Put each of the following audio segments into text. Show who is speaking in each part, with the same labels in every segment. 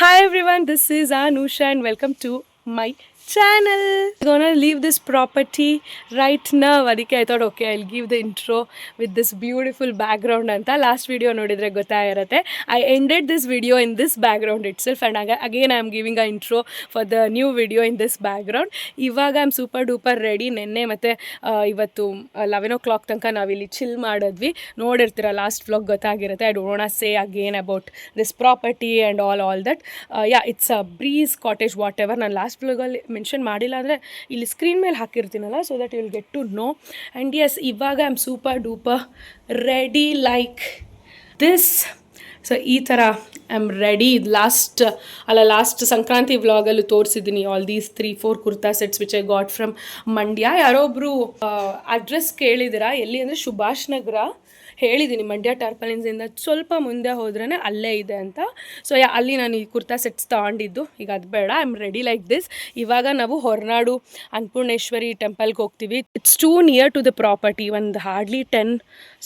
Speaker 1: Hi everyone, this is Anusha and welcome to my channel. I'm gonna leave this property right now. Adike I thought okay, I'll give the intro with this beautiful background anta. Last video nodidre gottagirutte. I ended this video in this background itself and again I am giving an intro for the new video in this background. Ivaga I'm super duper ready. Nenne ಮತ್ತೆ ಇವತ್ತು 11 o'clock ತನಕ ನಾವಿಲ್ಲಿ chill ಮಾಡಿದ್ವಿ. ನೋಡಿರ್ತೀರ last vlog ಗೊತ್ತಾಗಿರುತ್ತೆ. I don't want to say again about this property and all that. Yeah, it's a breeze cottage whatever. ನಾನು last ವ್ಲಾಗಲ್ಲಿ mention ಮಾಡಿಲ್ಲ ಅಂದರೆ ಇಲ್ಲಿ ಸ್ಕ್ರೀನ್ ಮೇಲೆ ಹಾಕಿರ್ತೀನಲ್ಲ, so that you will get to know. And yes, ಇವಾಗ I am super duper ready like this. So ಈ ಥರ I am ready. Last Sankranti ವ್ಲಾಗಲ್ಲೂ ತೋರಿಸಿದ್ದೀನಿ all these 3-4 kurta sets which I got from Mandya. ಯಾರೊಬ್ಬರು ಅಡ್ರೆಸ್ ಕೇಳಿದ್ದೀರಾ, ಎಲ್ಲಿ ಅಂದರೆ ಸುಭಾಷ್ ನಗರ ಹೇಳಿದ್ದೀನಿ. ಮಂಡ್ಯ ಟಾರ್ಪಲಿನ್ಸಿಂದ ಸ್ವಲ್ಪ ಮುಂದೆ ಹೋದ್ರೇ ಅಲ್ಲೇ ಇದೆ ಅಂತ. ಸೊ ಅಲ್ಲಿ ನಾನು ಈ ಕುರ್ತಾ ಸೆಟ್ಸ್ ತೊಗೊಂಡಿದ್ದು. ಈಗ ಅದು ಬೇಡ, I am ready like this. ಇವಾಗ ನಾವು ಹೊರನಾಡು ಅನ್ನಪೂರ್ಣೇಶ್ವರಿ ಟೆಂಪಲ್ಗೆ ಹೋಗ್ತೀವಿ. It's too near to the property. ಒಂದು ಹಾರ್ಡ್ಲಿ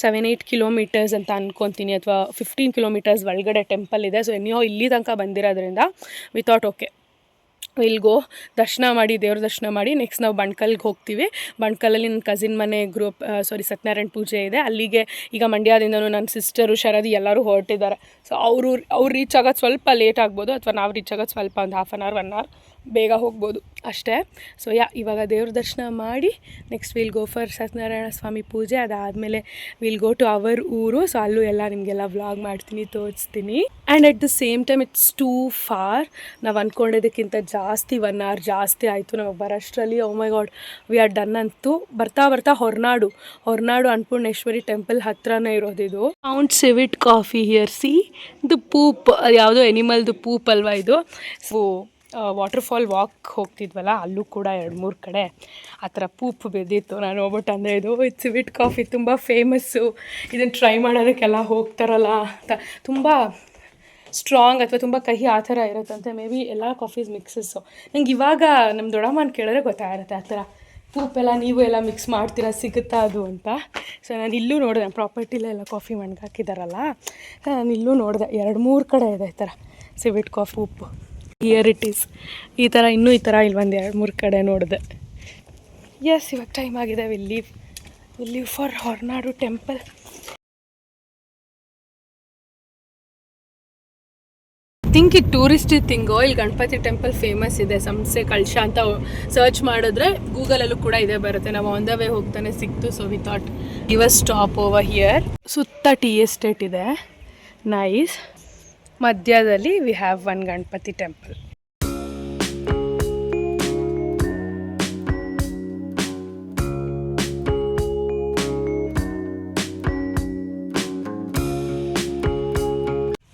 Speaker 1: 7-8 ಕಿಲೋಮೀಟರ್ಸ್ ಅಂತ ಅನ್ಕೊತೀನಿ, ಅಥವಾ 15 ಕಿಲೋಮೀಟರ್ಸ್ ಒಳಗಡೆ ಟೆಂಪಲ್ ಇದೆ. ಸೊ ಎನ್ಯೋ ಇಲ್ಲಿ ತನಕ ಬಂದಿರೋದ್ರಿಂದ we thought okay will go, ದರ್ಶನ ಮಾಡಿ, ದೇವ್ರ ದರ್ಶನ ಮಾಡಿ ನೆಕ್ಸ್ಟ್ ನಾವು ಬಣ್ಕಲ್ಗೆ ಹೋಗ್ತೀವಿ. ಬಣ್ಕಲಲ್ಲಿ ನನ್ನ ಕಸಿನ್ ಮನೆ ಸತ್ಯನಾರಾಯಣ ಪೂಜೆ ಇದೆ. ಅಲ್ಲಿಗೆ ಈಗ ಮಂಡ್ಯದಿಂದನೂ ನನ್ನ ಸಿಸ್ಟರು ಶರದಿ ಎಲ್ಲರೂ ಹೊರಟಿದ್ದಾರೆ. ಸೊ ಅವ್ರು ರೀಚ್ ಆಗೋದು ಸ್ವಲ್ಪ ಲೇಟ್ ಆಗ್ಬೋದು, ಅಥವಾ ನಾವು ರೀಚ್ ಆಗೋದು ಸ್ವಲ್ಪ ಒಂದು 1/2 hour 1 hour ಬೇಗ ಹೋಗ್ಬೋದು ಅಷ್ಟೇ. ಸೊ ಇವಾಗ ದೇವ್ರ ದರ್ಶನ ಮಾಡಿ next will go for Satyanarayana Swami ಪೂಜೆ. ಅದಾದಮೇಲೆ ವಿಲ್ ಗೋ ಟು ಅವರ್ ಊರು. ಸೊ ಅಲ್ಲೂ ಎಲ್ಲ ನಿಮಗೆಲ್ಲ ವ್ಲಾಗ್ ಮಾಡ್ತೀನಿ, ತೋರಿಸ್ತೀನಿ. And at the same time it's too far. ನಾವು ಅಂದ್ಕೊಂಡಿದ್ದಕ್ಕಿಂತ ಜಾಸ್ತಿ 1 hour ಜಾಸ್ತಿ ಆಯಿತು ನಾವು ಬರೋಷ್ಟರಲ್ಲಿ. Oh my God, we are done ಅಂತು. ಬರ್ತಾ ಹೊರನಾಡು ಅನ್ನಪೂರ್ಣೇಶ್ವರಿ ಟೆಂಪಲ್ ಹತ್ರನೇ ಇರೋದಿದು. Mount civet coffee here. See the poop, ಯಾವುದೋ ಎನಿಮಲ್ದು ಪೂಪ್ ಅಲ್ವಾ ಇದು. ಸೊ ವಾಟರ್ಫಾಲ್ ವಾಕ್ ಹೋಗ್ತಿದ್ವಲ್ಲ, ಅಲ್ಲೂ ಕೂಡ 2-3 ಕಡೆ ಆ ಥರ ಪೂಪ್ ಬಿದ್ದಿತ್ತು. ನಾನು ಹೋಗ್ಬಿಟ್ಟು ಅಂದರೆ ಇದು ಸಿವಿಟ್ ಕಾಫಿ ತುಂಬ ಫೇಮಸ್ಸು, ಇದನ್ನು ಟ್ರೈ ಮಾಡೋದಕ್ಕೆಲ್ಲ ಹೋಗ್ತಾರಲ್ಲ ಅಂತ. ತುಂಬ ಸ್ಟ್ರಾಂಗ್ ಅಥವಾ ತುಂಬ ಕಹಿ ಆ ಥರ ಇರುತ್ತಂತೆ. ಮೇ ಬಿ ಎಲ್ಲ ಕಾಫೀಸ್ ಮಿಕ್ಸಸ್ಸು. ನಂಗೆ ಇವಾಗ ನಮ್ಮ ದೊಡ್ಡಮ್ಮನ ಕೇಳಿದ್ರೆ ಗೊತ್ತಾಗಿರುತ್ತೆ ಆ ಥರ ಪೂಪೆಲ್ಲ ನೀವು ಎಲ್ಲ ಮಿಕ್ಸ್ ಮಾಡ್ತೀರಾ, ಸಿಗುತ್ತಾ ಅದು ಅಂತ. ಸೊ ನಾನು ಇಲ್ಲೂ ನೋಡಿದೆ, ಪ್ರಾಪರ್ಟಿಲೆಲ್ಲ ಕಾಫಿ ಮಣ್ಗಾಕಿದಾರಲ್ಲ, ನಾನು ಇಲ್ಲೂ ನೋಡಿದೆ 2-3 ಕಡೆ ಇದೆ ಈ ಥರ ಸಿವಿಟ್ ಕಾಫಿ ಉಪ್ಪು. Here it is. ಈ ಥರ ಇನ್ನೂ ಈ ಥರ ಇಲ್ಲಿ 1-2-3 ಕಡೆ ನೋಡಿದೆ. ಎಸ್, ಇವಾಗ ಟೈಮ್ ಆಗಿದೆ. Will leave for Horanadu temple. Think ಇದು ಟೂರಿಸ್ಟಿ ಥಿಂಗು. ಇಲ್ಲಿ ಗಣಪತಿ ಟೆಂಪಲ್ ಫೇಮಸ್ ಇದೆ, ಸಂಸೆ ಕಳಶ ಅಂತ ಸರ್ಚ್ ಮಾಡಿದ್ರೆ ಗೂಗಲಲ್ಲೂ ಕೂಡ ಇದೇ ಬರುತ್ತೆ. ನಾವು ಆನ್ ದ ವೇ ಹೋಗ್ತಾನೆ ಸಿಕ್ತು. So we thought give a stop over here. ಸುತ್ತ ಟೀ ಎಸ್ಟೇಟ್ ಇದೆ, ನೈಸ್. ಮಧ್ಯದಲ್ಲಿ ವಿ ಹ್ಯಾವ್ 1 ಗಣಪತಿ ಟೆಂಪಲ್.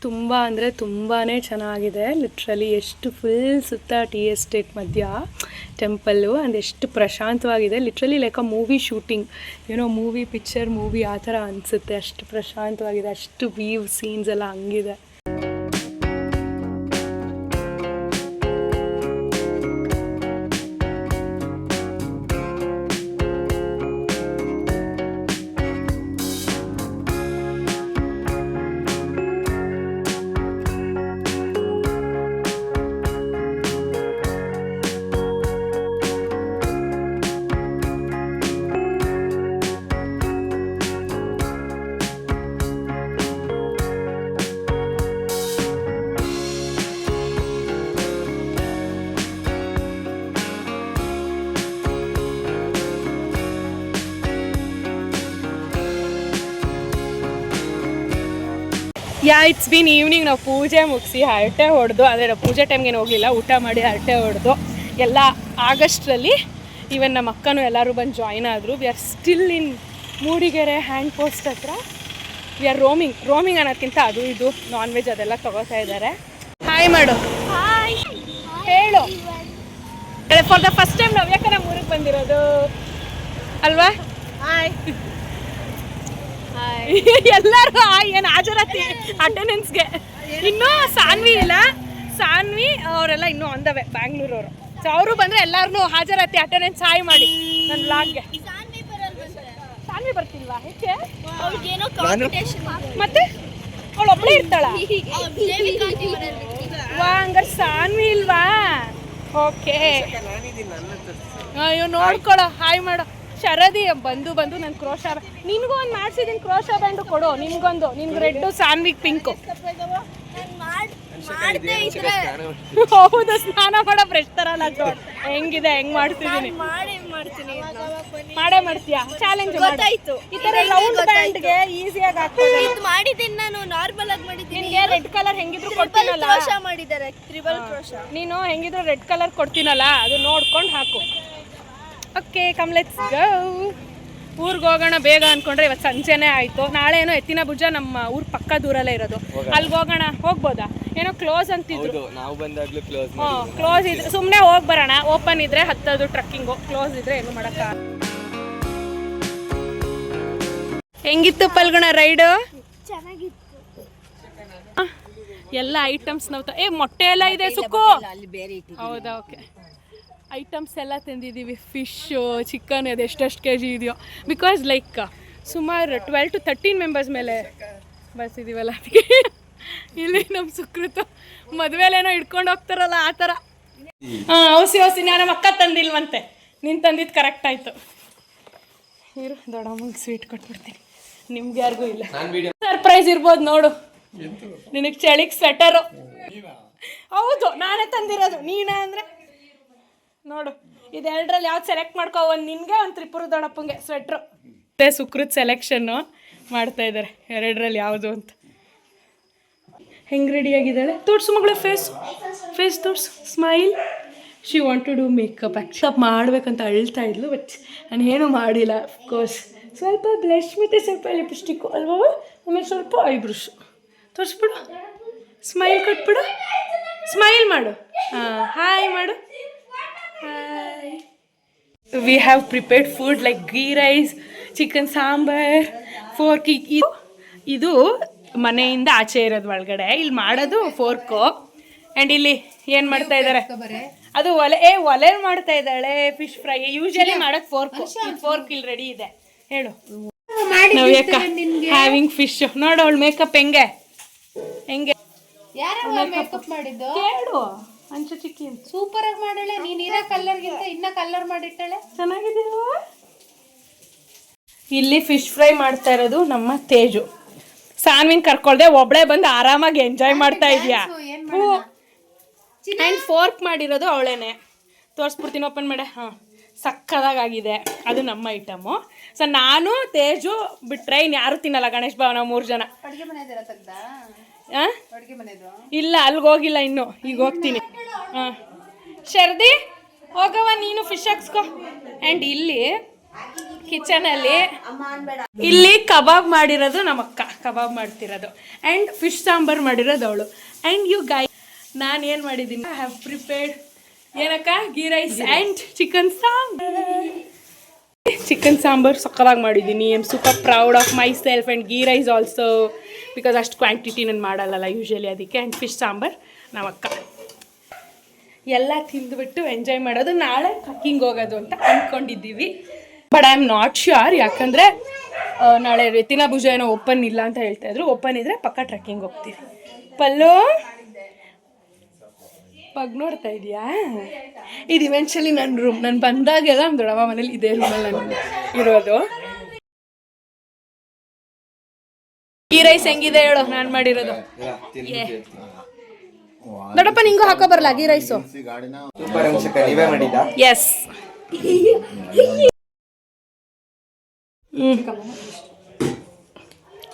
Speaker 1: ತುಂಬ ಅಂದರೆ ತುಂಬಾ ಚೆನ್ನಾಗಿದೆ. ಲಿಟ್ರಲಿ ಎಷ್ಟು ಫುಲ್ ಸುತ್ತ ಟೀ ಎಸ್ಟೇಟ್ ಮಧ್ಯ ಟೆಂಪಲ್ಲು, ಅಂಡ್ ಎಷ್ಟು ಪ್ರಶಾಂತವಾಗಿದೆ. Literally like a movie shooting, ಏನೋ ಮೂವಿ ಆ ಥರ ಅನಿಸುತ್ತೆ. ಅಷ್ಟು ಪ್ರಶಾಂತವಾಗಿದೆ, ಅಷ್ಟು ವ್ಯೂ ಸೀನ್ಸ್ ಎಲ್ಲ ಹಂಗಿದೆ. It's been evening. ನಾವು ಪೂಜೆ ಮುಗಿಸಿ ಹರಟೆ ಹೊಡೆದು, ಅದೇ ನಾವು ಪೂಜೆ ಟೈಮ್ಗೇನು ಹೋಗಲಿಲ್ಲ, ಊಟ ಮಾಡಿ ಹರಟೆ ಹೊಡೆದು ಎಲ್ಲ ಆಗಸ್ಟ್ರಲ್ಲಿ. ಈವನ್ ನಮ್ಮ ಅಕ್ಕನೂ ಎಲ್ಲರೂ ಬಂದು ಜಾಯ್ನ್ ಆದರು. We are still in Mudigere hand post ಹತ್ರ. ವಿ ಆರ್ ರೋಮಿಂಗ್ ಅನ್ನೋದಕ್ಕಿಂತ ಅದು ಇದು ನಾನ್ ವೆಜ್ ಅದೆಲ್ಲ ತಗೋತಾ ಇದ್ದಾರೆ. ಹಾಯ್ ಮಾಡು, ಹಾಯ್ ಹೇಳು. ಫಾರ್ ದ ಫಸ್ಟ್ ಟೈಮ್ ನಾವು ಯಾಕೆ ನಮ್ಮ ಊರಿಗೆ ಬಂದಿರೋದು ಅಲ್ವಾ? ಹಾಯ್ ಎಲ್ಲರೂ ಏನು ಹಾಜರಾತಿ ಅಟೆಂಡೆನ್ಸ್ಗೆ. ಇನ್ನೂ ಸಾನ್ವಿ ಇಲ್ಲ, ಸಾನ್ವಿ ಅವರೆಲ್ಲ ಇನ್ನೂ ಆನ್ ದ ವೇ, ಬ್ಯಾಂಗ್ಳೂರವರು. ಸೊ ಅವರು ಬಂದರೆ ಎಲ್ಲರೂ ಹಾಜರಾತಿ ಅಟೆಂಡೆನ್ಸ್ ಹಾಯ್ ಮಾಡಿ ನನ್ನ ಬ್ಲಾಗ್ಗೆ. ಸಾನ್ವಿ ಬರ್ತಿಲ್ವಾ? ಹೇಗೆ ಮತ್ತೆ ಅವಳು ಒಬ್ಬಳೇ ಇರ್ತಾಳ? ವಾ ಹಂಗಾರೆ ಸಾನ್ವಿ ಇಲ್ವಾ? ಓಕೆ ಅಯ್ಯೋ ನೋಡ್ಕೊಳೋ, ಹಾಯ್ ಮಾಡೋ. ಶರದಿ ಬಂದು ನನ್ನ ಕ್ರೋಶ ನಿನ್ಗೂ ಒಂದು ಮಾಡ್ಸಿದೀನಿ, ಕ್ರೋಶ ಬ್ಯಾಂಡು ಕೊಡು ನಿನ್ಗೊಂದು, ನಿನ್ಗೆ ರೆಡ್ಡು, ಸಾನ್ವಿಗ್ ಪಿಂಕು. ಹೌದು, ಸ್ನಾನ ಮಾಡೋ ಬ್ರಷ್ ತರ ಹೆಂಗಿದೆ, ಹೆಂಗ್ ಮಾಡ್ತಿದ್ದೀನಿ. ಮಾಡೇ ಮಾಡ್ತೀಯಾ? ಚಾಲೆಂಜ್ ಗೊತ್ತಾಯ್ತು. ಈ ತರ ರೌಂಡ್ ಬ್ಯಾಂಡ್ಗೆ ಈಸಿಯಾಗಿ ಆಗ್ತದೆ.
Speaker 2: ಮಾಡಿದ್ದೀನಿ ನಾನು, ನಾರ್ಮಲ್ ಆಗಿ ಮಾಡಿದ್ದೀನಿ.
Speaker 1: ನಿನ್ಗೆ ರೆಡ್ ಕಲರ್ ಹೆಂಗಿದ್ರು ಕೊಡ್ತೀನಲ್ಲ,
Speaker 2: ಮಾಡಿದ್ದಾರೆ ಟ್ರಿಬಲ್ ಕ್ರೋಶ.
Speaker 1: ನೀನು ಹೆಂಗಿದ್ರು ರೆಡ್ ಕಲರ್ ಕೊಡ್ತೀನಲ್ಲ, ಅದು ನೋಡ್ಕೊಂಡು ಹಾಕು. Okay come let's go. ಊರಿಗೆ ಹೋಗೋಣ ಬೇಗ ಅನ್ಕೊಂಡ್ರೆ ಇವತ್ತು ಸಂಜೆನೇ ಆಯಿತು. ನಾಳೆ ಏನೋ ಎತ್ತಿನ ಭುಜ ನಮ್ಮ ಊರು ಪಕ್ಕ ದೂರಲ್ಲೇ ಇರೋದು, ಅಲ್ಲಿಗೆ ಹೋಗೋಣ. ಹೋಗ್ಬೋದಾ? ಏನೋ ಕ್ಲೋಸ್ ಅಂತಿದ್ರು.
Speaker 3: ನಾವು ಬಂದಾಗ್ಲೂ ಕ್ಲೋಸ್.
Speaker 1: ಕ್ಲೋಸ್ ಇದ್ರೆ ಸುಮ್ಮನೆ ಹೋಗಿ ಬರೋಣ. ಓಪನ್ ಇದ್ರೆ ಹತ್ತೋದು ಟ್ರಕ್ಕಿಂಗು, ಕ್ಲೋಸ್ ಇದ್ರೆ ಏನು ಮಾಡಕ್ಕ. ಹೆಂಗಿತ್ತು ಪಲ್ಗುಣ ರೈಡು?
Speaker 2: ಚೆನ್ನಾಗಿತ್ತು.
Speaker 1: ಎಲ್ಲ ಐಟಮ್ಸ್ ನಾವು ಮೊಟ್ಟೆ ಎಲ್ಲ ಇದೆ ಸುಕ್ಕು. ಹೌದಾ? ಓಕೆ. ಐಟಮ್ಸ್ ಎಲ್ಲ ತಂದಿದ್ದೀವಿ. ಫಿಶ್ಶು, ಚಿಕನ್, ಅದು ಎಷ್ಟೆಷ್ಟು ಕೆ ಜಿ ಇದೆಯೋ. ಬಿಕಾಸ್ ಲೈಕ್ ಸುಮಾರು 12 to 13 ಮೆಂಬರ್ಸ್ ಮೇಲೆ ಬರ್ಸಿದ್ದೀವಲ್ಲ, ಅದಕ್ಕೆ ಇಲ್ಲಿ ನಮ್ಮ ಸುಕೃತು ಮದುವೆಲೇನೋ ಇಟ್ಕೊಂಡು ಹೋಗ್ತಾರಲ್ಲ ಆ ಥರ. ಹಾಂ, ಔಸಿ ನಾನು ಅಕ್ಕ ತಂದಿಲ್ವಂತೆ, ನೀನು ತಂದಿದ್ದು ಕರೆಕ್ಟ್ ಆಯಿತು. ಇರು, ದೊಡ್ಡಮ್ಮಂಗೆ ಸ್ವೀಟ್ ಕೊಟ್ಬಿಡ್ತೀನಿ. ನಿಮ್ಗೆ ಯಾರಿಗೂ ಇಲ್ಲ. ಸರ್ಪ್ರೈಸ್ ಇರ್ಬೋದು ನೋಡು. ನಿನಗೆ ಚಳಿಗೆ ಸ್ವೆಟರು. ಹೌದು, ನಾನೇ ತಂದಿರೋದು. ನೀನೇ ಅಂದರೆ ನೋಡು, ಇದೆರಡರಲ್ಲಿ ಯಾವ್ದು ಸೆಲೆಕ್ಟ್ ಮಾಡ್ಕೊ. ಒಂದು ನಿನಗೆ, ಒಂದು ತ್ರಿಪುರ ದೊಡ್ಡಪ್ಪಂಗೆ ಸ್ವೆಟ್ರು. ಮತ್ತೆ ಸುಕೃತ್ ಸೆಲೆಕ್ಷನ್ನು ಮಾಡ್ತಾ ಇದ್ದಾರೆ, ಎರಡರಲ್ಲಿ ಯಾವುದು ಅಂತ. ಹೆಂಗೆ ರೆಡಿಯಾಗಿದ್ದಾಳೆ ತೋರ್ಸು ಮಗಳ. ಫೇಸ್ ತೋರ್ಸು, smile. She want to do makeup. Actually ಮಾಡಬೇಕಂತ ಅಳ್ತಾ ಇದ್ಲು, ಬಟ್ ನಾನು ಏನೂ ಮಾಡಿಲ್ಲ. ಅಫ್ಕೋರ್ಸ್ ಸ್ವಲ್ಪ ಬ್ಲಷ್ ಮತ್ತು ಸ್ವಲ್ಪ ಲಿಪ್ಸ್ಟಿಕ್ಕು ಅಲ್ವಾ, ಆಮೇಲೆ ಸ್ವಲ್ಪ ಐಬ್ರೂಸು. ತೋರಿಸ್ಬಿಡು, ಸ್ಮೈಲ್ ಕೊಟ್ಬಿಡು, ಸ್ಮೈಲ್ ಮಾಡು. ಹಾಂ, ಹಾಯ್ ಮಾಡು. Hi. We have prepared food like ghee rice, chicken sambar, fork. ಇದು ಮನೆಯಿಂದ ಆಚೆ ಇರೋದು ಒಳಗಡೆ, ಇಲ್ಲಿ ಮಾಡೋದು ಫೋರ್ಕು. ಆ್ಯಂಡ್ ಇಲ್ಲಿ ಏನು ಮಾಡ್ತಾ ಇದ್ದಾರೆ, ಅದು ಒಲೆ ಮಾಡ್ತಾ ಇದ್ದಾಳೆ. ಫಿಶ್ ಫ್ರೈ ಯೂಶಲಿ ಮಾಡೋದು ಫೋರ್ಕು. ಫೋರ್ಕ್ ಇಲ್ಲಿ ರೆಡಿ ಇದೆ. ಹೇಳು ನವ್ಯಕ್ಕ. Having fish. ನೋಡು ಅವಳು ಮೇಕಪ್ ಹೆಂಗೆ
Speaker 2: ಮೇಕಪ್ ಮಾಡಿದ್ದು
Speaker 1: ಕೇಳು. ಅಂಚು ಚಿಕ್ಕಿ ಅಂತ
Speaker 2: ಸೂಪರ್ ಆಗಿ ಮಾಡಳೆ. ನೀನ್ ಇರೋ ಕಲರ್ಗಿಂತ ಇನ್ನ ಕಲರ್ ಮಾಡಿಟ್ಟಳೆ.
Speaker 1: ಚೆನ್ನಾಗಿದೆಯಲ್ವಾ? ಇಲ್ಲಿ ಫಿಶ್ ಫ್ರೈ ಮಾಡ್ತಾ ಇರೋದು ನಮ್ಮ ತೇಜು. ಸಾನ್ವಿನ್ ಕರ್ಕೊಳ್ದೆ ಒಬ್ಳೆ ಬಂದು ಆರಾಮಾಗಿ ಎಂಜಾಯ್ ಮಾಡ್ತಾ ಇದೆಯಾ. ಆ್ಯಂಡ್ ಫೋರ್ಕ್ ಮಾಡಿರೋದು ಅವಳೇನೆ. ತೋರಿಸ್ಬಿಡ್ತೀನಿ, ಓಪನ್ ಮಾಡೆ. ಹಾಂ, ಸಕ್ಕದಾಗಿದೆ. ಅದು ನಮ್ಮ ಐಟಮು. ಸೊ ನಾನು ತೇಜು ಬಿಟ್ರೆ ಇನ್ನು ಯಾರು ತಿನ್ನಲ್ಲ. ಗಣೇಶ್ ಭಾವ ನಾವು 3 ಜನ. ಇಲ್ಲ, ಅಲ್ಲಿಗೆ ಹೋಗಿಲ್ಲ ಇನ್ನು, ಈಗ ಹೋಗ್ತೀನಿ. ಹಾಂ, ಶರ್ದಿ ಹೋಗವ ನೀನು, ಫಿಶ್ ಹಾಕ್ಸ್ಕೊ. ಆ್ಯಂಡ್ ಇಲ್ಲಿ ಕಿಚನಲ್ಲಿ ಇಲ್ಲಿ ಕಬಾಬ್ ಮಾಡಿರೋದು ನಮ್ಮಕ್ಕ, ಕಬಾಬ್ ಮಾಡ್ತಿರೋದು. ಆ್ಯಂಡ್ ಫಿಶ್ ಸಾಂಬಾರು ಮಾಡಿರೋದು ಅವಳು. ಆ್ಯಂಡ್ ಯು ಗೈ, ನಾನು ಏನು ಮಾಡಿದ್ದೀನಿ, ಐ ಹ್ಯಾವ್ ಪ್ರಿಪೇರ್ಡ್ ಏನಕ್ಕ, ghee rice and chicken sambar ಸಕ್ಕದಾಗಿ ಮಾಡಿದ್ದೀನಿ. I am super proud of myself. And ghee rice also, because ಅಷ್ಟು ಕ್ವಾಂಟಿಟಿ ನಾನು ಮಾಡಲ್ಲ ಯೂಶಲಿ, ಅದಕ್ಕೆ. ಆ್ಯಂಡ್ ಫಿಶ್ ಸಾಂಬಾರು ನಮ್ಮಕ್ಕ. ಎಲ್ಲ ತಿಂದುಬಿಟ್ಟು ಎಂಜಾಯ್ ಮಾಡೋದು. ನಾಳೆ ಟ್ರಕ್ಕಿಂಗ್ ಹೋಗೋದು ಅಂತ ಅಂದ್ಕೊಂಡಿದ್ದೀವಿ. But I am not sure, ಯಾಕಂದರೆ ನಾಳೆ ಎತ್ತಿನ ಭುಜ ಏನೋ ಓಪನ್ ಇಲ್ಲ ಅಂತ ಹೇಳ್ತಾ ಇದ್ರು. ಓಪನ್ ಇದ್ದರೆ ಪಕ್ಕ ಟ್ರಕ್ಕಿಂಗ್ ಹೋಗ್ತೀವಿ. ಪಲ್ಲು ಪಗ್ ನೋಡ್ತಾ ಇದೆಯಾ? ಇದು ಇವೆನ್ಚುಲಿ ನನ್ನ ರೂಮ್. ನಾನು ಬಂದಾಗೆಲ್ಲ ನಮ್ಮ ದೊಡ್ಡಮ್ಮ ಮನೇಲಿ ಇದೇ ರೂಮಲ್ಲಿ ನಾನು ಇರೋದು. ಈ ರೈಸ್ ಹೆಂಗಿದೆ ಹೇಳು, ನಾನು ಮಾಡಿರೋದು. ದೊಡ್ಡಪ್ಪ ನಿಂಗೂ ಹಾಕೋ ಬರಲ್ಲ ಗೀ ರೈಸು? ಎಸ್.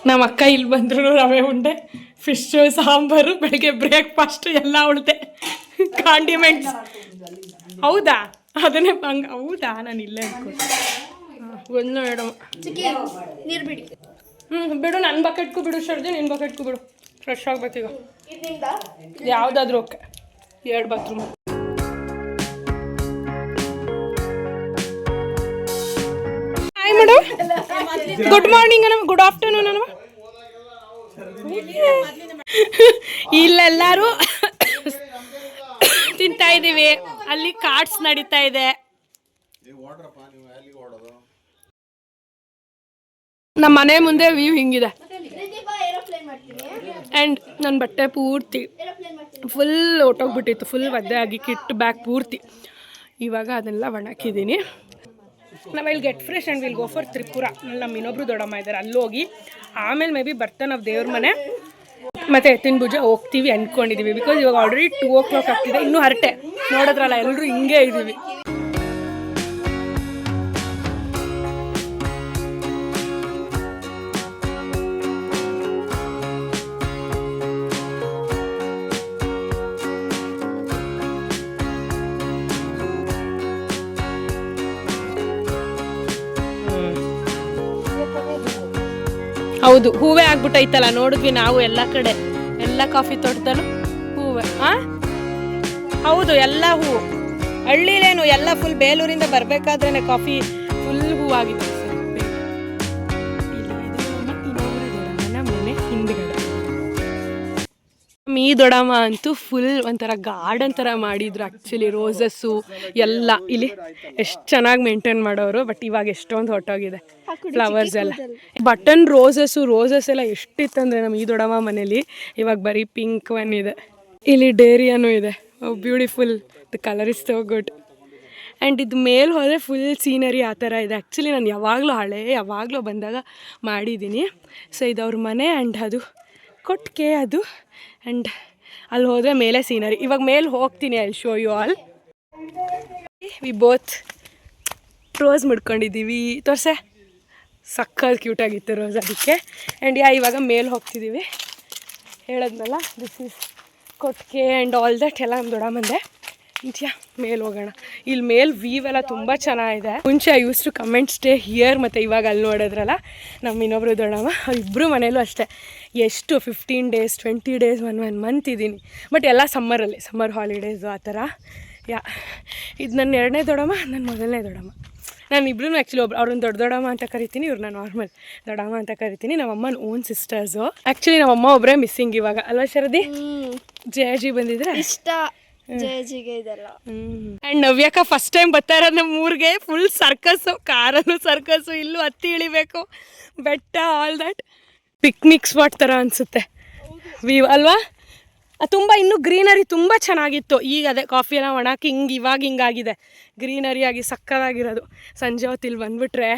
Speaker 1: ನಮ್ಮ ಅಕ್ಕ ಇಲ್ಲಿ ಬಂದ್ರು ರವೆ ಉಂಡೆ, ಫಿಶ್ಶು, ಸಾಂಬಾರು, ಬೆಳಗ್ಗೆ ಬ್ರೇಕ್ಫಾಸ್ಟು ಎಲ್ಲ ಉಳ್ದೆ. ಕಾಂಡಿಮೆಂಟ್ಸ್. ಹೌದಾ? ಅದನ್ನೇ ಹಂಗೆ. ಹೌದಾ? ನಾನು ಇಲ್ಲೇ ಅನ್ಕೊಂಡು ಒಂದು ಮೇಡಮ್.
Speaker 2: ನೀರು ಬಿಡಿ.
Speaker 1: ಬಿಡು, ನನ್ನ ಬಕೆಟ್ಗೂ ಬಿಡು ಶರ್ದಿ, ನಿನ್ನ ಬಕೆಟ್ಗೂ ಬಿಡು. ಫ್ರೆಶ್ ಆಗ್ಬೇಕೀಗ. ಯಾವುದಾದ್ರೂ okay. 2 bathroom. Hi madam. Good morning ಅಣ್ಣ, ಗುಡ್ ಆಫ್ಟರ್ನೂನ್ ಅಣ್ಣ. ಇಲ್ಲೆಲ್ಲರೂ ತಿಂತಾ ಇದ್ದೀವಿ. ಅಲ್ಲಿ ಕಾರ್ಡ್ಸ್ ನಡೀತಾ ಇದೆ. ನಮ್ಮ ಮನೆ ಮುಂದೆ ವ್ಯೂ ಹಿಂಗಿದೆ. ಆ್ಯಂಡ್ ನನ್ನ ಬಟ್ಟೆ ಪೂರ್ತಿ ಫುಲ್ ಹೊಟ್ಟೋಗ್ಬಿಟ್ಟಿತ್ತು, ಫುಲ್ ಒದ್ದೆ ಆಗಿ ಕಿಟ್ಟು ಬ್ಯಾಗ್ ಪೂರ್ತಿ. ಇವಾಗ ಅದನ್ನೆಲ್ಲ ಒಣಾಕಿದ್ದೀನಿ. ನಾವು will get fresh and will go for Tripura. ನಮ್ಮ ಇನ್ನೊಬ್ರು ದೊಡ್ಡಮ್ಮ ಇದ್ದಾರೆ, ಅಲ್ಲಿ ಹೋಗಿ ಆಮೇಲೆ ಮೇ ಬಿ ಬರ್ತಾ ನಾವು ದೇವ್ರ ಮನೆ ಮತ್ತು ಎತ್ತಿನ ಭುಜ ಹೋಗ್ತೀವಿ ಅಂದ್ಕೊಂಡಿದ್ದೀವಿ. ಬಿಕಾಸ್ ಇವಾಗ ಆಲ್ರೆಡಿ 2 o'clock ಆಗ್ತಿದೆ, ಇನ್ನೂ ಹರಟೆ ನೋಡಿದ್ರಲ್ಲ ಎಲ್ಲರೂ ಹಿಂಗೆ ಇದ್ದೀವಿ. ಹೌದು, ಹೂವೇ ಆಗ್ಬಿಟ್ಟೈತಲ್ಲ, ನೋಡಿದ್ವಿ ನಾವು ಎಲ್ಲ ಕಡೆ, ಎಲ್ಲ ಕಾಫಿ ತೋಟದಲ್ಲೂ ಹೂವೆ. ಹೌದು, ಎಲ್ಲ ಹೂವು. ಹಳ್ಳಿಲೇನು ಎಲ್ಲ ಫುಲ್ ಬೇಲೂರಿಂದ ಬರಬೇಕಾದ್ರೇ ಕಾಫಿ ಫುಲ್ ಹೂವಾಗಿತ್ತು. ಮನೆ ಹಿಂದ್ಗಡೆ ಈ ದೊಡ್ಡಮ್ಮ ಅಂತೂ ಫುಲ್ ಒಂಥರ ಗಾರ್ಡನ್ ಥರ ಮಾಡಿದ್ರು. ಆ್ಯಕ್ಚುಲಿ ರೋಸಸ್ಸು ಎಲ್ಲ ಇಲ್ಲಿ ಎಷ್ಟು ಚೆನ್ನಾಗಿ ಮೇಂಟೈನ್ ಮಾಡೋರು. ಬಟ್ ಇವಾಗ ಎಷ್ಟೊಂದು ಹೊಟ್ಟೋಗಿದೆ ಫ್ಲವರ್ಸ್ ಎಲ್ಲ. ಬಟನ್ ರೋಸಸ್ ಎಲ್ಲ ಎಷ್ಟಿತ್ತಂದರೆ ನಮ್ಮ ಈ ದೊಡ್ಡಮ್ಮ ಮನೇಲಿ. ಇವಾಗ ಬರೀ ಪಿಂಕ್ ಒನ್ ಇದೆ. ಇಲ್ಲಿ ಡೇರಿಯಾನು ಇದೆ. Beautiful, the colour is so good. And ಇದು ಮೇಲೆ ಹೋದರೆ ಫುಲ್ ಸೀನರಿ ಆ ಥರ ಇದೆ. ಆ್ಯಕ್ಚುಲಿ ನಾನು ಯಾವಾಗಲೂ ಬಂದಾಗ ಮಾಡಿದ್ದೀನಿ. ಸೊ ಇದು ಅವ್ರ ಮನೆ ಆ್ಯಂಡ್ ಅದು ಕೊಟ್ಟಿಗೆ ಅದು. ಆ್ಯಂಡ್ ಅಲ್ಲಿ ಹೋದರೆ ಮೇಲೆ ಸೀನರಿ. ಇವಾಗ ಮೇಲೆ ಹೋಗ್ತೀನಿ, I show you all. We both rose ಮುಡ್ಕೊಂಡಿದ್ದೀವಿ. ತೋರ್ಸೆ, ಸಕ್ಕತ್ ಕ್ಯೂಟಾಗಿತ್ತು ರೋಸ್ ಅದಕ್ಕೆ. ಆ್ಯಂಡ್ ಇವಾಗ ಮೇಲೆ ಹೋಗ್ತಿದ್ದೀವಿ. ಹೇಳದ್ನಲ್ಲ, ದಿಸ್ ಈಸ್ ಕೊಟ್ಟಿಗೆ ಆ್ಯಂಡ್ ಆಲ್ ದಟ್ ಎಲ್ಲ ನಮ್ಮ ದೊಡ್ಡಮ್ಮಂದೆ. ಇಂತ್ಯಾ ಮೇಲೆ ಹೋಗೋಣ. ಇಲ್ಲಿ ಮೇಲೆ ವ್ಯೂ ಎಲ್ಲ ತುಂಬ ಚೆನ್ನಾಗಿದೆ. ಮುಂಚೆ I use to comment stay here, ಮತ್ತು ಇವಾಗ ಅಲ್ಲಿ ನೋಡಿದ್ರಲ್ಲ ನಮ್ಮ ಇನ್ನೊಬ್ರು ದೊಡ್ಡಮ್ಮ, ಇಬ್ಬರು ಮನೇಲೂ ಅಷ್ಟೇ. ಎಷ್ಟು 15 days 20 days 1 month ಇದ್ದೀನಿ. ಬಟ್ ಎಲ್ಲ ಸಮ್ಮರ್ ಹಾಲಿಡೇಸು ಆ ಥರ. ಇದು ನನ್ನ 2ನೇ ದೊಡ್ಡಮ್ಮ, ನನ್ನ ಮೊದಲನೇ ದೊಡ್ಡಮ್ಮ. ನಾನು ಇಬ್ಬರೂ ಆ್ಯಕ್ಚುಲಿ ಅವ್ರನ್ನ ದೊಡ್ಡಮ್ಮ ಅಂತ ಕರಿತೀನಿ, ಇವ್ರನ್ನ ನಾರ್ಮಲ್ ದೊಡ್ಡಮ್ಮ ಅಂತ ಕರಿತೀನಿ. ನಮ್ಮಮ್ಮನ ಓನ್ ಸಿಸ್ಟರ್ಸು. ಆ್ಯಕ್ಚುಲಿ ನಮ್ಮಮ್ಮ ಒಬ್ಬರೇ ಮಿಸ್ಸಿಂಗ್ ಇವಾಗ, ಅಲ್ವಾ ಶರದಿ? ಜಯಜಿ ಬಂದಿದ್ರೆ ಇಷ್ಟ ಜಯಜಿಗೆ ಇದೆಲ್ಲ. ಆ್ಯಂಡ್ ನವ್ಯಕ್ಕ ಫಸ್ಟ್ ಟೈಮ್ ಬರ್ತಾ ಇರೋದು ನಮ್ಮ ಊರಿಗೆ. ಫುಲ್ ಸರ್ಕಸ್ಸು, ಕಾರಲ್ಲೂ ಸರ್ಕಸ್ಸು, ಇಲ್ಲೂ ಹತ್ತಿ ಇಳಿಬೇಕು, ಬೆಟ್ಟ, ಆಲ್ ದಟ್. ಪಿಕ್ನಿಕ್ ಸ್ಪಾಟ್ ಥರ ಅನಿಸುತ್ತೆ ವ್ಯೂ ಅಲ್ವಾ? ತುಂಬ ಇನ್ನೂ ಗ್ರೀನರಿ ತುಂಬ ಚೆನ್ನಾಗಿತ್ತು. ಈಗ ಅದೇ ಕಾಫಿ ಎಲ್ಲ ಒಣಾಕಿ ಇವಾಗ ಹಿಂಗಾಗಿದೆ, ಗ್ರೀನರಿ ಆಗಿ ಸಕ್ಕದಾಗಿರೋದು. ಸಂಜೆ ಹೊತ್ತು ಇಲ್ಲಿ ಬಂದುಬಿಟ್ರೆ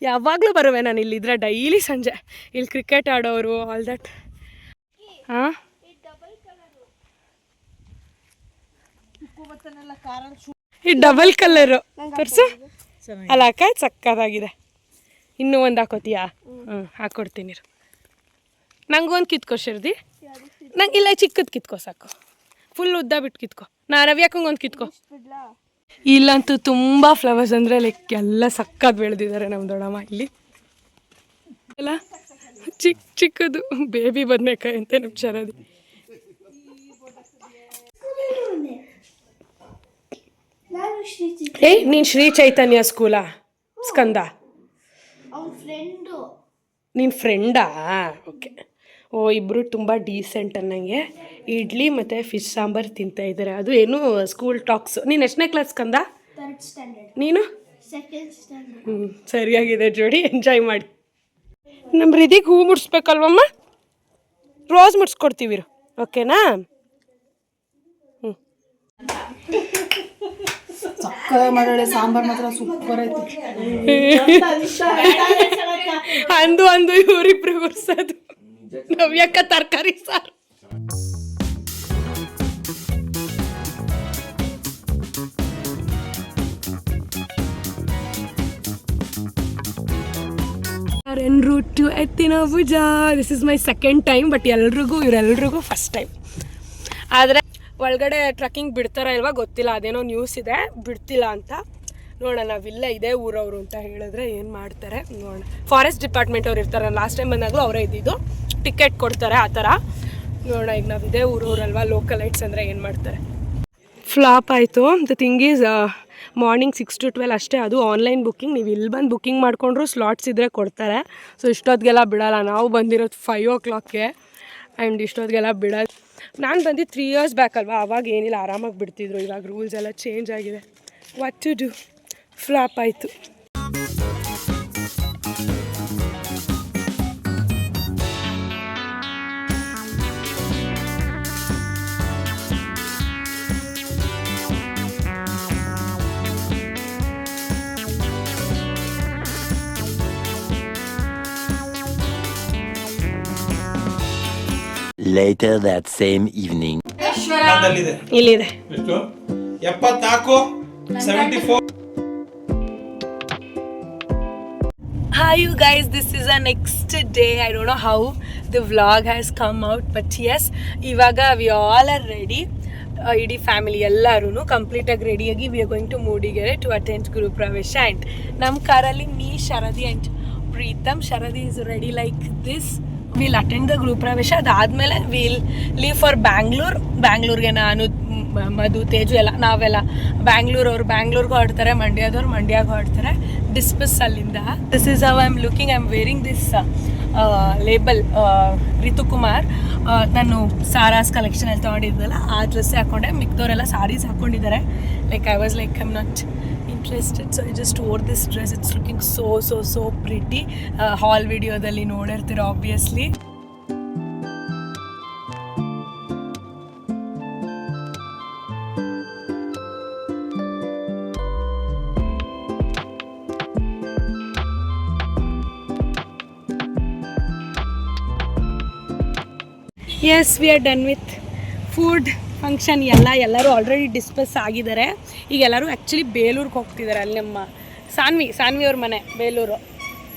Speaker 1: ಯಾವಾಗಲೂ ಬರುವೆ ನಾನು ಇಲ್ಲಿದ್ರೆ, ಡೈಲಿ ಸಂಜೆ. ಇಲ್ಲಿ ಕ್ರಿಕೆಟ್ ಆಡೋರು, ಆಲ್ ದಟ್. ಹಾಂ, ಈ ಡಬಲ್ ಕಲರು ತೋರಿಸು ಅಲ್ಲ ಅಕ್ಕ, ಸಕ್ಕದಾಗಿದೆ. ಇನ್ನೂ ಒಂದು ಹಾಕೋತೀಯಾ? ಹಾಕ್ಕೊಡ್ತೀನಿ. ನಂಗೊಂದು ಕಿತ್ಕೋ ಶರ್ದಿ. ನಂಗೆ ಇಲ್ಲ, ಚಿಕ್ಕದು ಕಿತ್ಕೋ ಸಾಕು. ಫುಲ್ ಉದ್ದ ಬಿಟ್ಟು ಕಿತ್ಕೋ. ರವ್ಯಾಕಂಗೆ ಒಂದು ಕಿತ್ಕೋ. ಇಲ್ಲಂತೂ ತುಂಬ ಫ್ಲವರ್ಸ್ ಅಂದರೆ ಲೈಕ್ ಎಲ್ಲ ಸಕ್ಕತ್ ಬೆಳೆದಿದ್ದಾರೆ ನಮ್ಮ ದೊಡ್ಡಮ್ಮ ಇಲ್ಲಿ ಎಲ್ಲ. ಚಿಕ್ಕದು ಬೇಬಿ ಬದನೆಕಾಯಿ ಅಂತ ನಮ್ಮ ಶರದಿ. ನೀನು ಶ್ರೀ ಚೈತನ್ಯ ಸ್ಕೂಲಾ ಸ್ಕಂದ? ನಿನ್ನ ಫ್ರೆಂಡಾ? ಓಕೆ. ಇಬ್ಬರು ತುಂಬ ಡೀಸೆಂಟ್ ಅನ್ನಂಗೆ. ಇಡ್ಲಿ ಮತ್ತು ಫಿಶ್ ಸಾಂಬಾರು ತಿಂತಾಯಿದ್ದಾರೆ. ಅದು ಏನು ಸ್ಕೂಲ್ ಟಾಕ್ಸ್. ನೀನು ಎಷ್ಟನೇ ಕ್ಲಾಸ್ ಕಂದ? ನೀನು? ಸರಿಯಾಗಿದೆ ಜೋಡಿ, ಎಂಜಾಯ್ ಮಾಡಿ. ನಮ್ಮ ಹೃದಿಗೆ ಹೂ ಮುಡಿಸ್ಬೇಕಲ್ವಮ್ಮ? ರೋಸ್ ಮುಡಿಸ್ಕೊಡ್ತೀವಿ, ಓಕೆನಾ?
Speaker 2: ಸಾಂಬಾರ್ ಮಾತ್ರ ಸೂಪರ್ ಐತಿ.
Speaker 1: ಅಂದು ಇವರಿಬ್ರು ಗುರ್ಸೋದು. ನವ್ಯಕ್ಕ ತರಕಾರಿ ಸಾರು. En route to Ettina Bhuja. This is my second time. But ಇವರೆಲ್ರಿಗೂ ಫಸ್ಟ್ ಟೈಮ್. ಆದರೆ ಒಳಗಡೆ ಟ್ರಕ್ಕಿಂಗ್ ಬಿಡ್ತಾರ ಇಲ್ವಾ ಗೊತ್ತಿಲ್ಲ. ಅದೇನೋ ನ್ಯೂಸ್ ಇದೆ, ಬಿಡ್ತಿಲ್ಲ ಅಂತ. ನೋಡೋಣ, ನಾವಿಲ್ಲ ಇದೇ ಊರವರು ಅಂತ ಹೇಳಿದ್ರೆ ಏನು ಮಾಡ್ತಾರೆ ನೋಡೋಣ. ಫಾರೆಸ್ಟ್ ಡಿಪಾರ್ಟ್ಮೆಂಟ್ ಅವ್ರು ಇರ್ತಾರೆ. ಲಾಸ್ಟ್ ಟೈಮ್ ಬಂದಾಗಲೂ ಅವರೇ ಇದ್ದಿದ್ದು. ಟಿಕೆಟ್ ಕೊಡ್ತಾರೆ ಆ ಥರ. ನೋಡೋಣ, ಈಗ ನಾವು ಇದೇ ಊರವ್ರಲ್ವಾ, ಲೋಕಲೈಟ್ಸ್ ಅಂದರೆ ಏನು ಮಾಡ್ತಾರೆ. ಫ್ಲಾಪ್ ಆಯಿತು. The thing is morning 6 to 12 ಅಷ್ಟೇ, ಅದು ಆನ್ಲೈನ್ ಬುಕ್ಕಿಂಗ್. ನೀವು ಇಲ್ಲಿ ಬಂದು ಬುಕ್ಕಿಂಗ್ ಮಾಡಿಕೊಂಡ್ರು ಸ್ಲಾಟ್ಸ್ ಇದ್ದರೆ ಕೊಡ್ತಾರೆ. ಸೊ ಇಷ್ಟೊತ್ತಿಗೆಲ್ಲ ಬಿಡೋಲ್ಲ. ನಾವು ಬಂದಿರೋದು 5 o'clockಗೆ ಆ್ಯಂಡ್ ಇಷ್ಟೊತ್ತಿಗೆಲ್ಲ ಬಿಡೋದು. ನಾನು ಬಂದಿದ್ದು 3 years ಬ್ಯಾಕ್ ಅಲ್ವಾ, ಆವಾಗ ಏನಿಲ್ಲ, ಆರಾಮಾಗಿ ಬಿಡ್ತಿದ್ರು. ಇವಾಗ ರೂಲ್ಸ್ ಎಲ್ಲ ಚೇಂಜ್ ಆಗಿದೆ. What to do. ಫ್ಲಾಪ್ ಆಯಿತು.
Speaker 3: Later that same evening.
Speaker 4: ನನ್ನಲ್ಲಿದೆ
Speaker 1: ಇಲ್ಲಿದೆ.
Speaker 4: ಎಷ್ಟು 74 74.
Speaker 1: Hi you guys, this is our next day. I don't know how the vlog has come out, but yes, ಇವಾಗ we all are ready. ಇಡೀ family ಎಲ್ಲರೂ ಕಂಪ್ಲೀಟಾಗಿ ರೆಡಿಯಾಗಿ we are going to Mudigere to attend ಗುರು ಪ್ರವೇಶ. ಆ್ಯಂಡ್ ನಮ್ಮ ಕಾರಲ್ಲಿ me, Sharadi and Preetham. Sharadi is ready like this. Will attend the ಗೃಹ ಪ್ರವೇಶ. ಅದಾದಮೇಲೆ ವಿಲ್ ಲೀವ್ ಫಾರ್ ಬ್ಯಾಂಗ್ಳೂರ್ಗೆ ನಾನು, ಮಧು, ತೇಜು ಎಲ್ಲ ನಾವೆಲ್ಲ ಬ್ಯಾಂಗ್ಳೂರವ್ರು ಬ್ಯಾಂಗ್ಳೂರ್ಗೆ ಹೊರಡ್ತಾರೆ, ಮಂಡ್ಯದವ್ರು ಮಂಡ್ಯಗೆ ಹೊರಡ್ತಾರೆ, ಡಿಸ್ಪಸ್ ಅಲ್ಲಿಂದ. This is how I am looking. I am wearing this label ರಿತುಕುಮಾರ್. ನಾನು ಸಾರಾಸ್ ಕಲೆಕ್ಷನ್ ಅಲ್ಲಿ ತೊಗೊಂಡಿದ್ದಲ್ಲ ಆ ಡ್ರೆಸ್ಸೇ ಹಾಕ್ಕೊಂಡೆ. ಮಿಕ್ದವರೆಲ್ಲ saris ಹಾಕ್ಕೊಂಡಿದ್ದಾರೆ. Like I was like I am not interested, so I just wore this dress. It's looking so pretty. Haul videoದಲ್ಲಿ ನೋಡಿರ್ತೀರ obviously. Yes, we are done with food function. ಎಲ್ಲರೂ already ಡಿಸ್ಪಸ್ ಆಗಿದ್ದಾರೆ. ಈಗ ಎಲ್ಲರೂ actually ಬೇಲೂರಿಗೆ ಹೋಗ್ತಿದ್ದಾರೆ. ಅಲ್ಲಿ ನಮ್ಮ ಸಾನ್ವಿ ಅವ್ರ ಮನೆ ಬೇಲೂರು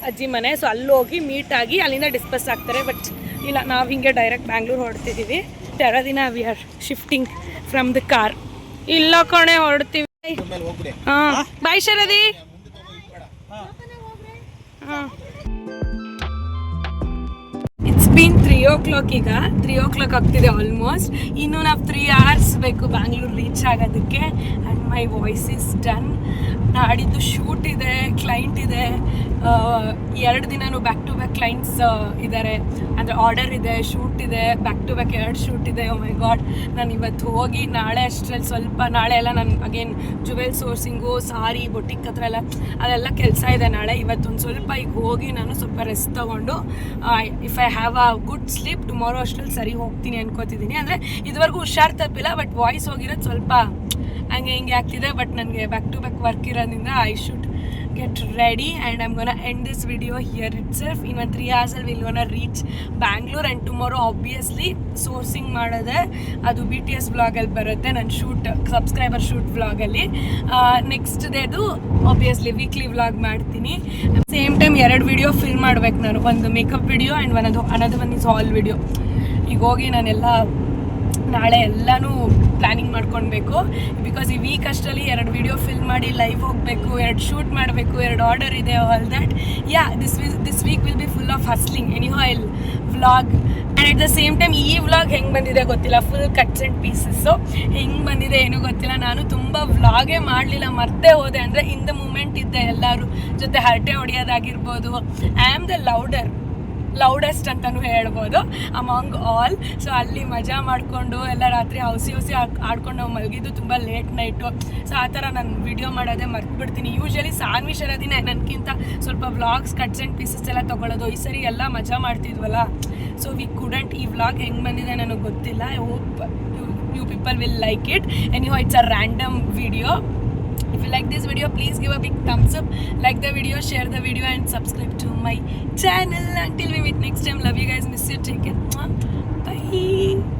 Speaker 1: ಅಜ್ಜಿ ಮನೆ. ಸೊ ಅಲ್ಲಿ ಹೋಗಿ ಮೀಟ್ ಆಗಿ ಅಲ್ಲಿಂದ ಡಿಸ್ಪಸ್ ಆಗ್ತಾರೆ. ಬಟ್ ಇಲ್ಲ, ನಾವು ಹಿಂಗೆ ಡೈರೆಕ್ಟ್ ಬ್ಯಾಂಗ್ಳೂರು ಹೊರಡ್ತಿದ್ದೀವಿ. ದಿನ we are shifting from the car. ಇಲ್ಲ ಕಣೆ ಹೊರಡ್ತೀವಿ. ಹಾಂ, ಬಾಯ್ ಶರದಿ. ಹಾಂ, ಇಟ್ಸ್ ಬೀನ್ 3 o'clock. ಈಗ 3 o'clock ಆಗ್ತಿದೆ ಆಲ್ಮೋಸ್ಟ್. ಇನ್ನು ನಾವು 3 hours ಬೇಕು ಬ್ಯಾಂಗ್ಳೂರು ರೀಚ್ ಆಗೋದಕ್ಕೆ. And my voice is done. ನಾಡಿದ್ದು ಶೂಟ್ ಇದೆ, ಕ್ಲೈಂಟ್ ಇದೆ. 2 ದಿನನೂ ಬ್ಯಾಕ್ ಟು ಬ್ಯಾಕ್ ಕ್ಲೈಂಟ್ಸ್ ಇದ್ದಾರೆ. ಅಂದರೆ ಆರ್ಡರ್ ಇದೆ, ಶೂಟ್ ಇದೆ, ಬ್ಯಾಕ್ ಟು ಬ್ಯಾಕ್ 2 ಶೂಟ್ ಇದೆ. ಓ ಮೈ ಗಾಡ್. ನಾನು ಇವತ್ತು ಹೋಗಿ ನಾಳೆ ಅಷ್ಟರಲ್ಲಿ ಸ್ವಲ್ಪ, ನಾಳೆ ಎಲ್ಲ ನಾನು ಅಗೇನ್ ಜುವೆಲ್ ಸೋರ್ಸಿಂಗು, ಸಾರಿ, ಬೊಟಿಕ್ ಹತ್ರ ಎಲ್ಲ ಅದೆಲ್ಲ ಕೆಲಸ ಇದೆ ನಾಳೆ. ಇವತ್ತೊಂದು ಸ್ವಲ್ಪ ಈಗ ಹೋಗಿ ನಾನು ಸ್ವಲ್ಪ ರೆಸ್ಟ್ ತೊಗೊಂಡು, if I have a good sleep tomorrow ಅಷ್ಟರಲ್ಲಿ ಸರಿ ಹೋಗ್ತೀನಿ ಅನ್ಕೋತಿದ್ದೀನಿ. ಅಂದರೆ ಇದುವರೆಗೂ ಹುಷಾರು ತಪ್ಪಿಲ್ಲ, ಬಟ್ ವಾಯ್ಸ್ ಹೋಗಿರೋದು ಸ್ವಲ್ಪ ಹಂಗೆ ಹಿಂಗೆ ಆಗ್ತಿದೆ. ಬಟ್ ನನಗೆ ಬ್ಯಾಕ್ ಟು ಬ್ಯಾಕ್ ವರ್ಕ್ ಇರೋದ್ರಿಂದ I should get ready and I'm gonna end this video here itself. In 3 hours we'll gonna reach Bangalore and tomorrow obviously sourcing ಮಾಡದೆ ಅದು BTS vlog ಅಲ್ಲಿ ಬರುತ್ತೆ. ನನ್ನ ಶೂಟ್ ಸಬ್ಸ್ಕ್ರೈಬರ್ ಶೂಟ್ ವ್ಲಾಗ್ ಅಲ್ಲಿ. Next ಡೇದು obviously weekly vlog ಮಾಡ್ತೀನಿ. Same time 2 video film ಮಾಡ್ಬೇಕು ನಾನು. ಒಂದು makeup video and another one is haul video. ಈಗ ಹೋಗಿ ನಾನೆಲ್ಲ ನಾಳೆ ಎಲ್ಲನೂ ಪ್ಲ್ಯಾನಿಂಗ್ ಮಾಡ್ಕೊಳ್ಬೇಕು. ಬಿಕಾಸ್ ಈ ವೀಕ್ ಅಷ್ಟರಲ್ಲಿ 2 ವಿಡಿಯೋ ಫಿಲ್ಮ್ ಮಾಡಿ ಲೈವ್ ಹೋಗಬೇಕು, 2 ಶೂಟ್ ಮಾಡಬೇಕು, 2 ಆರ್ಡರ್ ಇದೆ, all that. Yeah, this week will be full of hustling. Anyhow I vlog. And at the same time ಈ ವ್ಲಾಗ್ ಹೆಂಗೆ ಬಂದಿದೆ ಗೊತ್ತಿಲ್ಲ, ಫುಲ್ ಕಟ್ಸ್ ಆ್ಯಂಡ್ ಪೀಸಸ್ಸು ಹೆಂಗೆ ಬಂದಿದೆ ಏನೂ ಗೊತ್ತಿಲ್ಲ. ನಾನು ತುಂಬ ವ್ಲಾಗೇ ಮಾಡಲಿಲ್ಲ, ಮರ್ತೇ ಹೋದೆ. ಅಂದರೆ ಇನ್ ದ ಮೂಮೆಂಟ್ ಇದ್ದೆ, ಎಲ್ಲರೂ ಜೊತೆ ಹರಟೆ ಹೊಡೆಯೋದಾಗಿರ್ಬೋದು. ಐ ಆಮ್ ದ ಲೌಡೆಸ್ಟ್ ಅಂತಲೂ ಹೇಳ್ಬೋದು ಅಮಾಂಗ್ ಆಲ್. ಸೊ ಅಲ್ಲಿ ಮಜಾ ಮಾಡಿಕೊಂಡು ಎಲ್ಲ ರಾತ್ರಿ ಹೌಸಿ ಆಡ್ಕೊಂಡು ನಾವು ಮಲಗಿದ್ದು ತುಂಬ ಲೇಟ್ ನೈಟು. ಸೊ ಆ ಥರ ನಾನು ವಿಡಿಯೋ ಮಾಡೋದೇ ಮರ್ತ್ಬಿಡ್ತೀನಿ. ಯೂಶ್ವಲಿ ಸಾನ್ವಿ ಶರದಿನೇ ನನಗಿಂತ ಸ್ವಲ್ಪ ವ್ಲಾಗ್ಸ್ ಕಟ್ಸ್ ಆ್ಯಂಡ್ ಪೀಸಸ್ ಎಲ್ಲ ತೊಗೊಳ್ಳೋದು. ಈ ಸರಿ ಎಲ್ಲ ಮಜಾ ಮಾಡ್ತಿದ್ವಲ್ಲ, ಸೊ ವಿ ಕುಡಂಟ್. ಈ ವ್ಲಾಗ್ ಹೆಂಗೆ ಬಂದಿದೆ ನನಗೆ ಗೊತ್ತಿಲ್ಲ. I hope you people will like it. Anyhow it's a random video. If you like this video, please give a big thumbs up, like the video, share the video and subscribe to my channel. Until we meet next time, love you guys, miss you, take care, bye.